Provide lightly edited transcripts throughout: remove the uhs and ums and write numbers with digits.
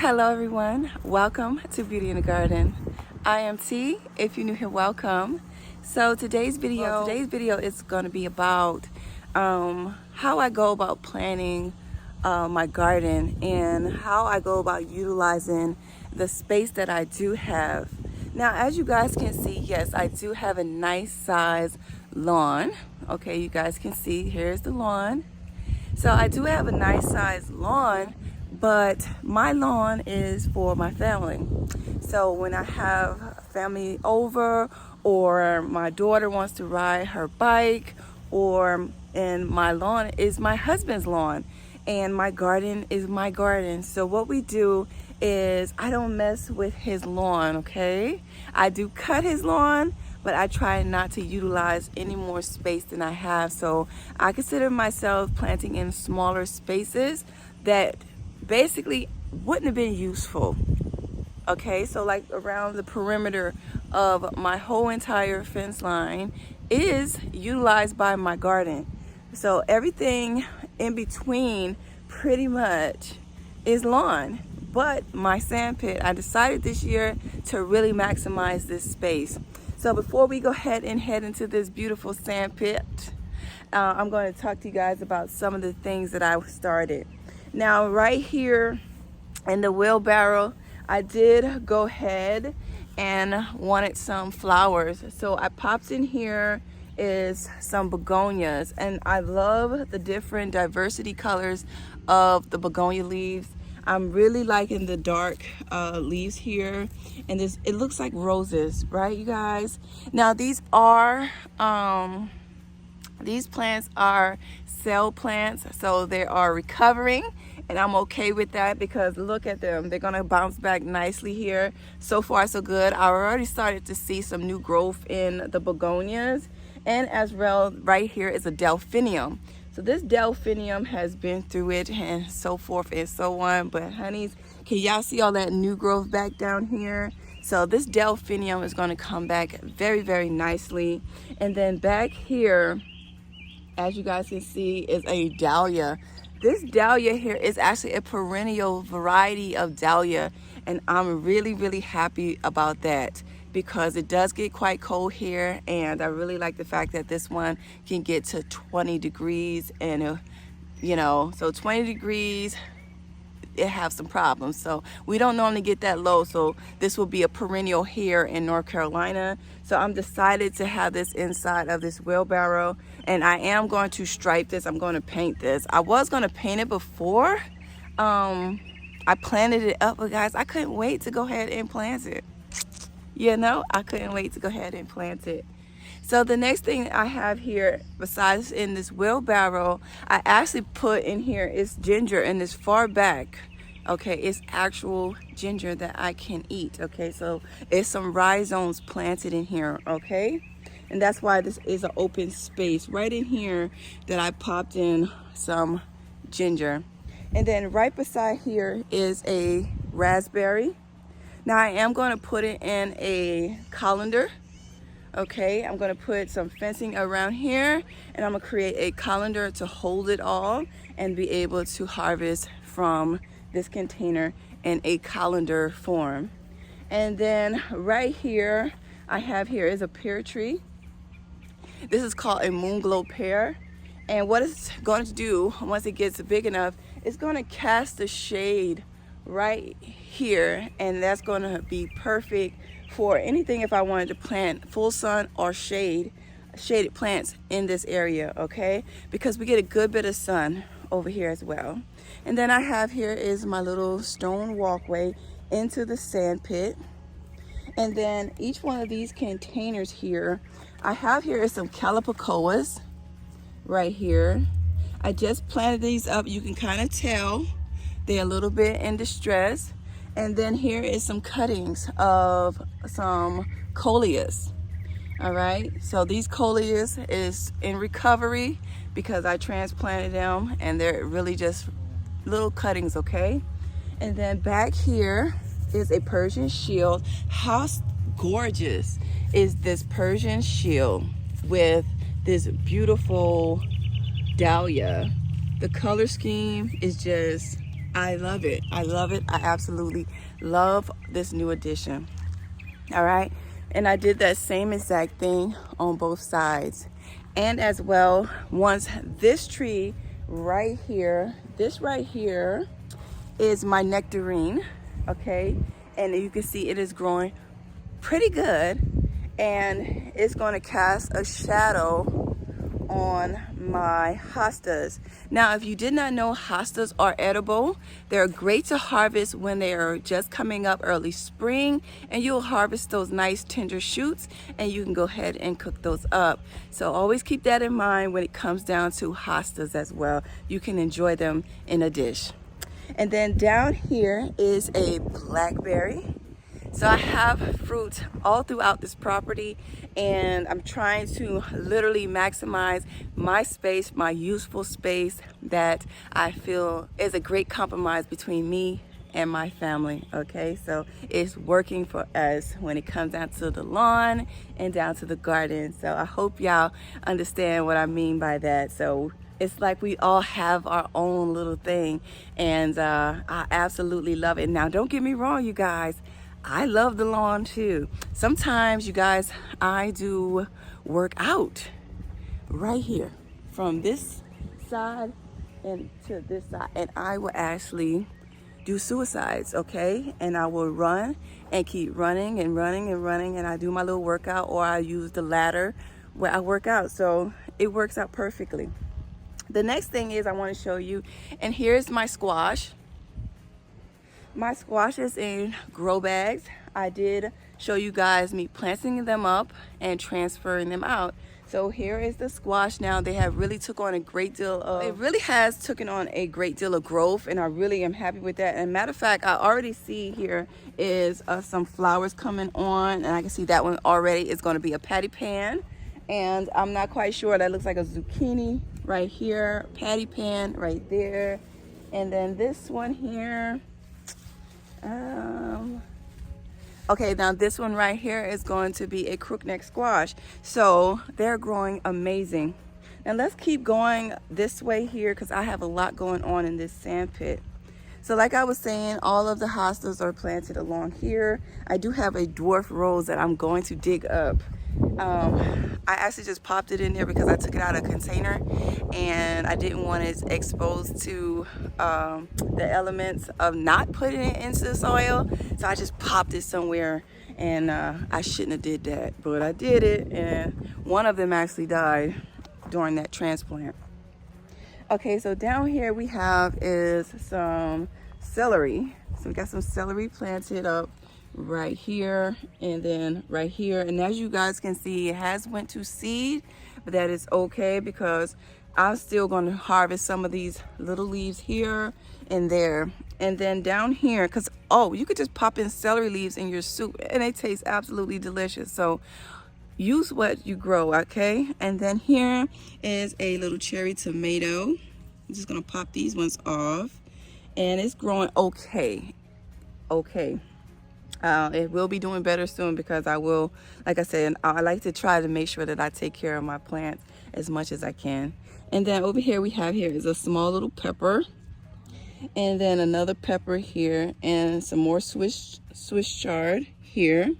Hello everyone, welcome to Beauty in the Garden. I am T. If you're new here, welcome. So today's video is going to be about how I go about planning my garden and how I go about utilizing the space that I do have. Now, as you guys can see, yes, I do have a nice size lawn. Okay, you guys can see, here's the lawn. So I do have a nice size lawn, but my lawn is for my family. So when I have family over, or my daughter wants to ride her bike, and my lawn is my husband's lawn, and my garden is my garden. So what we do is I don't mess with his lawn, okay? I do cut his lawn, but I try not to utilize any more space than I have. So I consider myself planting in smaller spaces that basically wouldn't have been useful. Okay, so like around the perimeter of my whole entire fence line is utilized by my garden. So everything in between pretty much is lawn. But my sand pit, I decided this year to really maximize this space. So before we go ahead and head into this beautiful sand pit, I'm going to talk to you guys about some of the things that I started. Now, right here in the wheelbarrow, I did go ahead and wanted some flowers. So I popped in here is some begonias, and I love the different diversity colors of the begonia leaves. I'm really liking the dark leaves here, and it looks like roses, right, you guys? Now these plants are cell plants, so they are recovering, and I'm okay with that because look at them. They're gonna bounce back nicely here. So far so good. I already started to see some new growth in the begonias, and as well right here is a delphinium. So this delphinium has been through it and so forth and so on, but honeys, can y'all see all that new growth back down here? So this delphinium is going to come back very, very nicely. And then back here, as you guys can see, is a dahlia. This dahlia here is actually a perennial variety of dahlia, and I'm really, really happy about that because it does get quite cold here, and I really like the fact that this one can get to 20 degrees, and so 20 degrees, it have some problems. So we don't normally get that low, so this will be a perennial here in North Carolina. So I'm decided to have this inside of this wheelbarrow, and I am going to stripe this. I'm going to paint this. I was going to paint it before I planted it up, but guys, I couldn't wait to go ahead and plant it. I couldn't wait to go ahead and plant it. So the next thing I have here, besides in this wheelbarrow, I actually put in here is ginger in this far back. Okay, it's actual ginger that I can eat. Okay, so it's some rhizomes planted in here. Okay, and that's why this is an open space right in here that I popped in some ginger. And then right beside here is a raspberry. Now I am going to put it in a colander. Okay, I'm going to put some fencing around here, and I'm going to create a colander to hold it all and be able to harvest from this container in a colander form. And then right here, I have here is a pear tree. This is called a moonglow pear. And what it's going to do once it gets big enough, it's going to cast the shade right here, and that's going to be perfect for anything if I wanted to plant full sun or shaded plants in this area, okay? Because we get a good bit of sun over here as well. And then I have here is my little stone walkway into the sand pit. And then each one of these containers here, I have here is some calipacoas right here. I just planted these up. You can kind of tell they're a little bit in distress. And then here is some cuttings of some coleus. All right, so these coleus is in recovery because I transplanted them, and they're really just little cuttings, okay? And then back here is a Persian shield. How gorgeous is this Persian shield with this beautiful dahlia? The color scheme is just I love it. I love it. I absolutely love this new addition. All right. And I did that same exact thing on both sides. And as well, once this tree right here, this right here is my nectarine. Okay. And you can see it is growing pretty good. And it's going to cast a shadow on my hostas. Now, if you did not know, hostas are edible. They're great to harvest when they are just coming up early spring, and you'll harvest those nice tender shoots and you can go ahead and cook those up. So always keep that in mind when it comes down to hostas as well. You can enjoy them in a dish. And then down here is a blackberry. So I have fruit all throughout this property, and I'm trying to literally maximize my space, my useful space that I feel is a great compromise between me and my family. Okay, so it's working for us when it comes down to the lawn and down to the garden. So I hope y'all understand what I mean by that. So it's like we all have our own little thing, and I absolutely love it. Now, don't get me wrong, you guys. I love the lawn too. Sometimes, you guys, I do work out right here from this side and to this side, and I will actually do suicides, okay? And I will run and keep running and running and running, and I do my little workout, or I use the ladder where I work out. So it works out perfectly. The next thing is I want to show you, and here's my squash. My squash is in grow bags. I did show you guys me planting them up and transferring them out. So here is the squash now. They have really took on a great deal of, it really has taken on a great deal of growth, and I really am happy with that. And matter of fact, I already see here is some flowers coming on, and I can see that one already is going to be a patty pan. And I'm not quite sure, that looks like a zucchini right here, patty pan right there. And then this one here, okay, now this one right here is going to be a crookneck squash. So they're growing amazing. Now let's keep going this way here, because I have a lot going on in this sand pit. So like I was saying, all of the hostas are planted along here. I do have a dwarf rose that I'm going to dig up. I actually just popped it in there because I took it out of a container and I didn't want it exposed to the elements of not putting it into the soil. So I just popped it somewhere, and I shouldn't have did that, but I did it, and one of them actually died during that transplant. Okay, so down here we have is some celery. So we got some celery planted up right here and then right here, and as you guys can see, it has went to seed, but that is okay because I'm still going to harvest some of these little leaves here and there. And then down here, because you could just pop in celery leaves in your soup and they taste absolutely delicious. So use what you grow, okay? And then here is a little cherry tomato. I'm just gonna pop these ones off, and it's growing okay. It will be doing better soon because I will, like I said, I like to try to make sure that I take care of my plants as much as I can. And then over here we have here is a small little pepper, and then another pepper here, and some more Swiss chard here.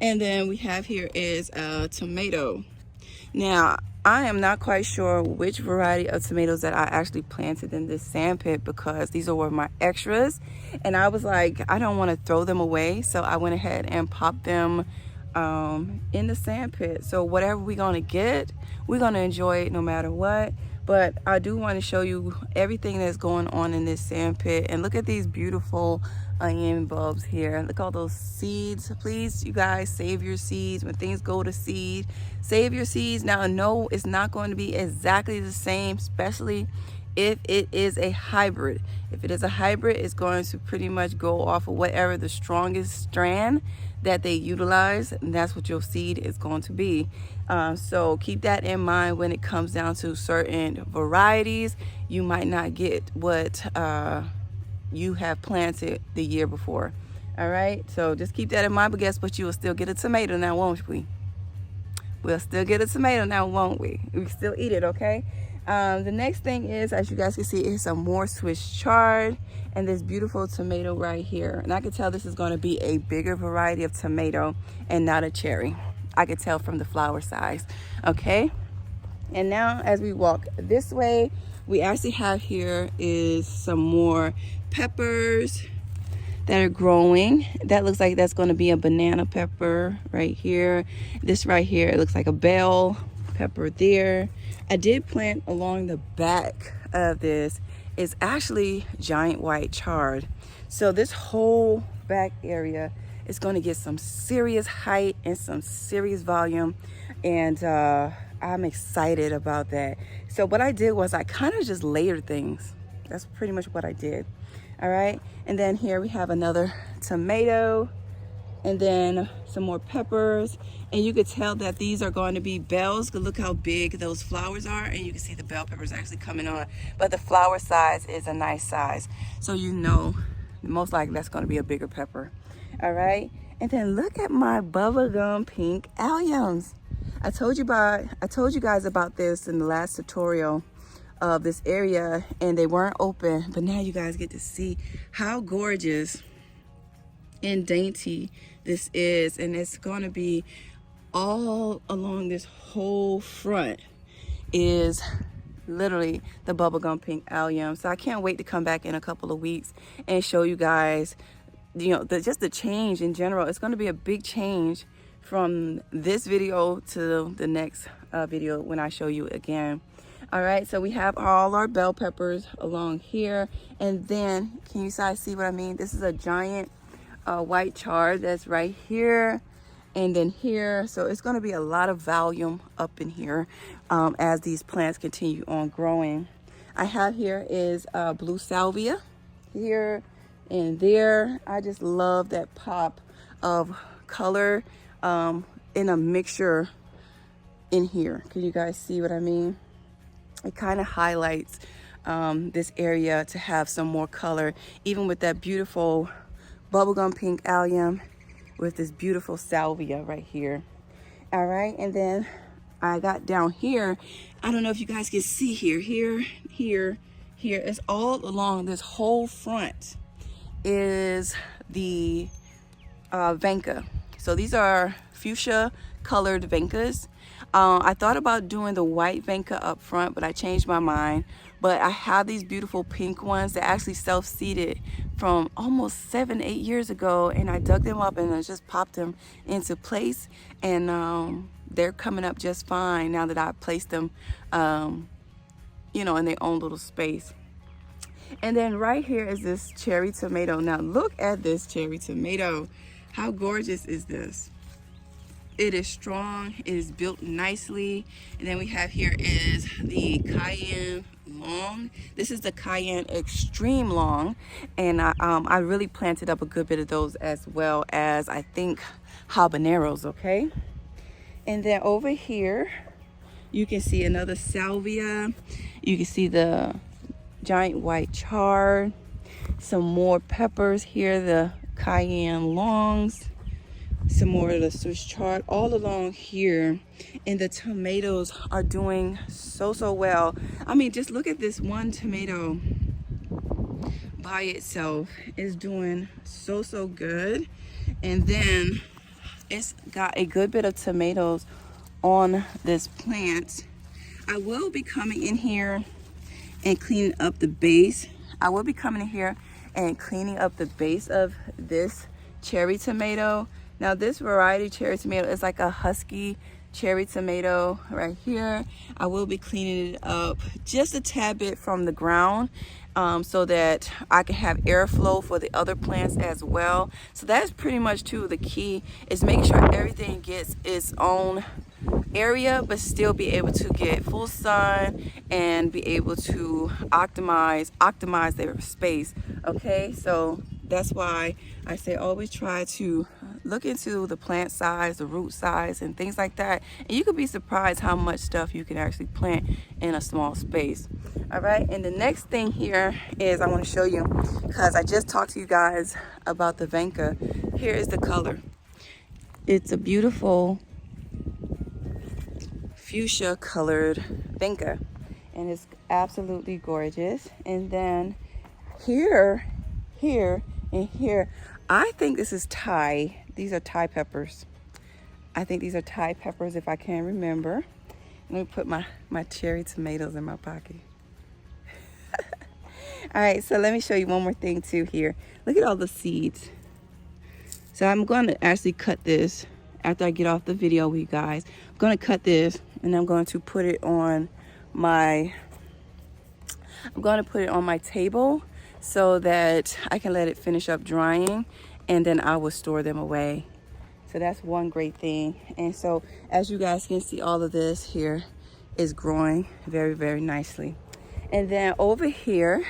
And then we have here is a tomato. Now, I am not quite sure which variety of tomatoes that I actually planted in this sand pit because these are my extras. And I was like, I don't want to throw them away. So I went ahead and popped them in the sand pit. So whatever we're going to get, we're going to enjoy it no matter what. But I do want to show you everything that's going on in this sand pit. And look at these beautiful onion bulbs here. Look at all those seeds. Please, you guys, save your seeds. When things go to seed, save your seeds. Now, no, it's not going to be exactly the same, especially if it is a hybrid. If it is a hybrid, it's going to pretty much go off of whatever the strongest strand that they utilize, and that's what your seed is going to be. So keep that in mind when it comes down to certain varieties. You might not get what you have planted the year before. All right, so just keep that in mind. But guess what? You will still get a tomato now, won't we? We'll still get a tomato now, won't we? We still eat it, okay? The next thing is, as you guys can see, is some more Swiss chard and this beautiful tomato right here. And I can tell this is going to be a bigger variety of tomato and not a cherry. I could tell from the flower size. Okay. And now as we walk this way, we actually have here is some more peppers that are growing. That looks like that's going to be a banana pepper right here. This right here, it looks like a bell pepper there. I did plant along the back of this is actually giant white chard. So this whole back area is going to get some serious height and some serious volume, and I'm excited about that. So what I did was I kind of just layered things. That's pretty much what I did. All right, and then here we have another tomato, and then some more peppers, and you could tell that these are going to be bells. Look how big those flowers are, and you can see the bell peppers actually coming on, but the flower size is a nice size, so you know most likely that's going to be a bigger pepper. All right, and then look at my bubblegum pink alliums. I told you guys about this in the last tutorial of this area, and they weren't open, but now you guys get to see how gorgeous and dainty this is. And it's going to be all along this whole front is literally the bubblegum pink allium. So I can't wait to come back in a couple of weeks and show you guys, you know, just the change in general. It's going to be a big change from this video to the next video when I show you again. All right, so we have all our bell peppers along here, and then can you guys see what I mean? This is a giant white chard that's right here, and then here. So it's going to be a lot of volume up in here as these plants continue on growing. I have here is blue salvia here and there. I just love that pop of color in a mixture in here. Can you guys see what I mean? It kind of highlights this area to have some more color, even with that beautiful bubblegum pink allium with this beautiful salvia right here. All right, and then I got down here. I don't know if you guys can see here. It's all along this whole front is the Venka. So these are fuchsia colored Venkas. I thought about doing the white Venka up front, but I changed my mind. But I have these beautiful pink ones that actually self-seeded from almost 7-8 years ago, and I dug them up and I just popped them into place, and they're coming up just fine now that I've placed them, you know, in their own little space. And then right here is this cherry tomato. Now look at this cherry tomato. How gorgeous is this? It is strong, it is built nicely. And then we have here is the cayenne long. This is the cayenne extreme long, and I really planted up a good bit of those, as well as I think habaneros. Okay, and then over here you can see another salvia. You can see the giant white chard, some more peppers here, the cayenne longs, some more of the Swiss chard all along here. And the tomatoes are doing so well. I mean, just look at this one tomato by itself is doing so good. And then it's got a good bit of tomatoes on this plant. I will be coming in here and cleaning up the base. I will be coming in here and cleaning up the base of this cherry tomato. Now this variety cherry tomato is like a husky cherry tomato right here. I will be cleaning it up just a tad bit from the ground so that I can have airflow for the other plants as well. So that's pretty much too the key, is making sure everything gets its own area but still be able to get full sun and be able to optimize their space. Okay, so that's why I say always try to look into the plant size, the root size, and things like that, and you could be surprised how much stuff you can actually plant in a small space. All right, and the next thing here is I want to show you, because I just talked to you guys about the Venka. Here is the color. It's a beautiful fuchsia colored Venka, and it's absolutely gorgeous. And then here, and here, I think this is Thai. These are Thai peppers. I think these are Thai peppers if I can remember. Let me put my cherry tomatoes in my pocket. All right, so let me show you one more thing too here. Look at all the seeds. So I'm going to actually cut this after I get off the video with you guys. I'm going to cut this and I'm going to put it on my table so that I can let it finish up drying, and then I will store them away. So that's one great thing. And so as you guys can see, all of this here is growing very, very nicely. And then over here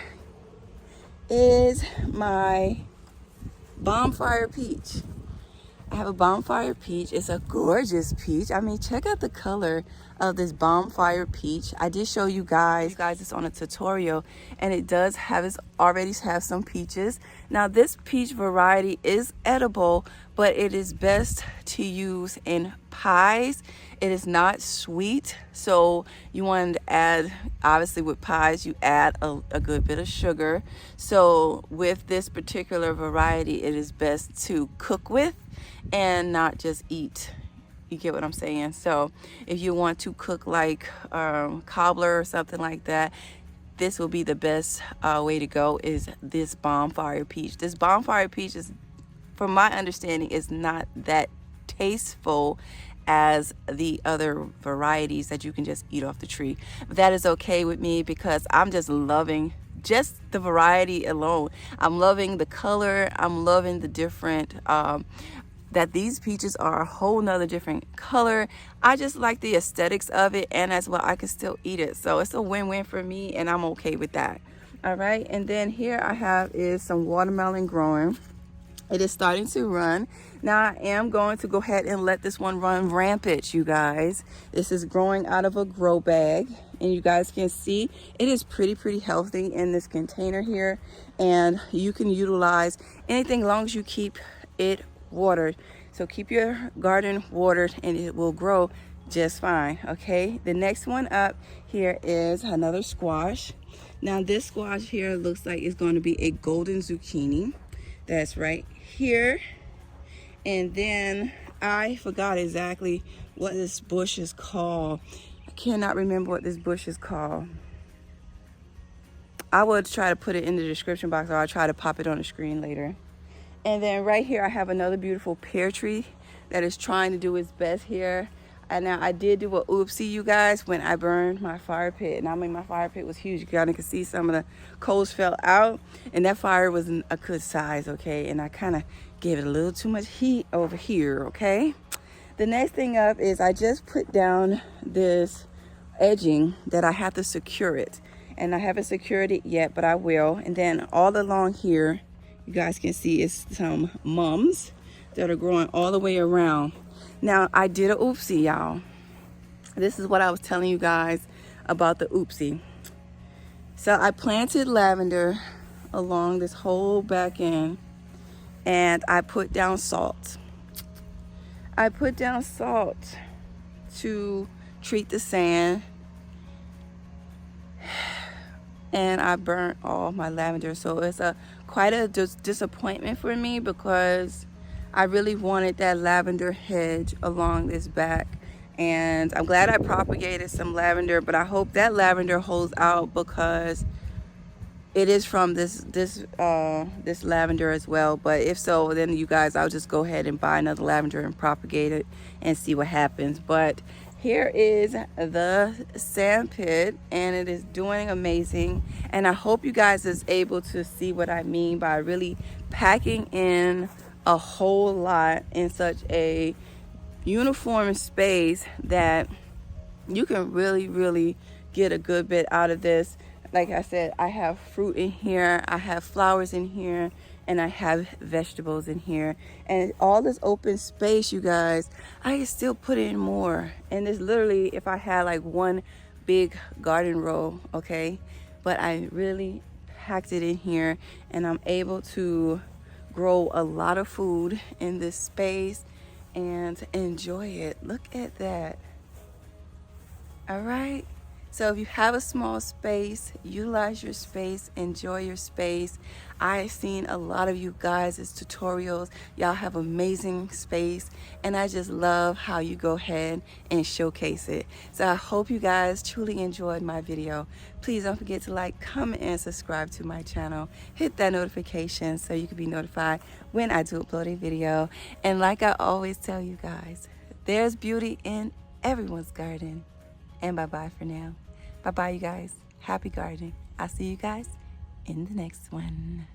is my bonfire peach. I have a bonfire peach. It's a gorgeous peach. I mean, check out the color of this bonfire peach. I did show you guys it's on a tutorial, and it does already have some peaches. Now this peach variety is edible, but it is best to use in pies. It is not sweet, so you want to add, obviously with pies you add a good bit of sugar. So with this particular variety, it is best to cook with and not just eat. You get what I'm saying? So if you want to cook like cobbler or something like that, this will be the best way to go, is this bonfire peach. This bonfire peach is, from my understanding, is not that tasteful as the other varieties that you can just eat off the tree. That is okay with me because I'm just loving just the variety alone. I'm loving the color. I'm loving the different that these peaches are a whole nother different color. I just like the aesthetics of it, and as well I can still eat it. So it's a win-win for me, and I'm okay with that. All right, and then here I have is some watermelon growing. It is starting to run. Now I am going to go ahead and let this one run rampant, you guys. This is growing out of a grow bag, and you guys can see it is pretty healthy in this container here, and you can utilize anything as long as you keep it watered. So keep your garden watered and it will grow just fine. Okay, the next one up here is another squash. Now this squash here looks like it's going to be a golden zucchini. That's right here. And then I forgot exactly what this bush is called. I cannot remember what this bush is called. I will try to put it in the description box, or I'll try to pop it on the screen later. And then right here I have another beautiful pear tree that is trying to do its best here. And now I did do a oopsie, you guys, when I burned my fire pit. And I mean, my fire pit was huge. You kind of can see some of the coals fell out, and that fire was a good size, okay? And I kind of gave it a little too much heat over here, okay? The next thing up is I just put down this edging that I have to secure it. And I haven't secured it yet, but I will. And then all along here, you guys can see it's some mums that are growing all the way around. Now I did a oopsie, y'all. This is what I was telling you guys about the oopsie. So I planted lavender along this whole back end, and I put down salt. I put down salt to treat the sand, and I burnt all my lavender. So it's quite a disappointment for me because I really wanted that lavender hedge along this back, and I'm glad I propagated some lavender, but I hope that lavender holds out because it is from this lavender as well. But if so, then you guys, I'll just go ahead and buy another lavender and propagate it and see what happens. But here is the sand pit, and it is doing amazing. And I hope you guys is able to see what I mean by really packing in a whole lot in such a uniform space that you can really get a good bit out of this. Like I said, I have fruit in here, I have flowers in here, and I have vegetables in here. And all this open space, you guys, I can still put in more. And it's literally, if I had like one big garden row, okay? But I really packed it in here, and I'm able to grow a lot of food in this space and enjoy it. Look at that. All right, So if you have a small space, utilize your space, enjoy your space. I've seen a lot of you guys' tutorials. Y'all have amazing space, and I just love how you go ahead and showcase it. So I hope you guys truly enjoyed my video. Please don't forget to like, comment, and subscribe to my channel. Hit that notification so you can be notified when I do upload a video. And like I always tell you guys, there's beauty in everyone's garden. And bye-bye for now. Bye-bye, you guys. Happy gardening. I'll see you guys in the next one.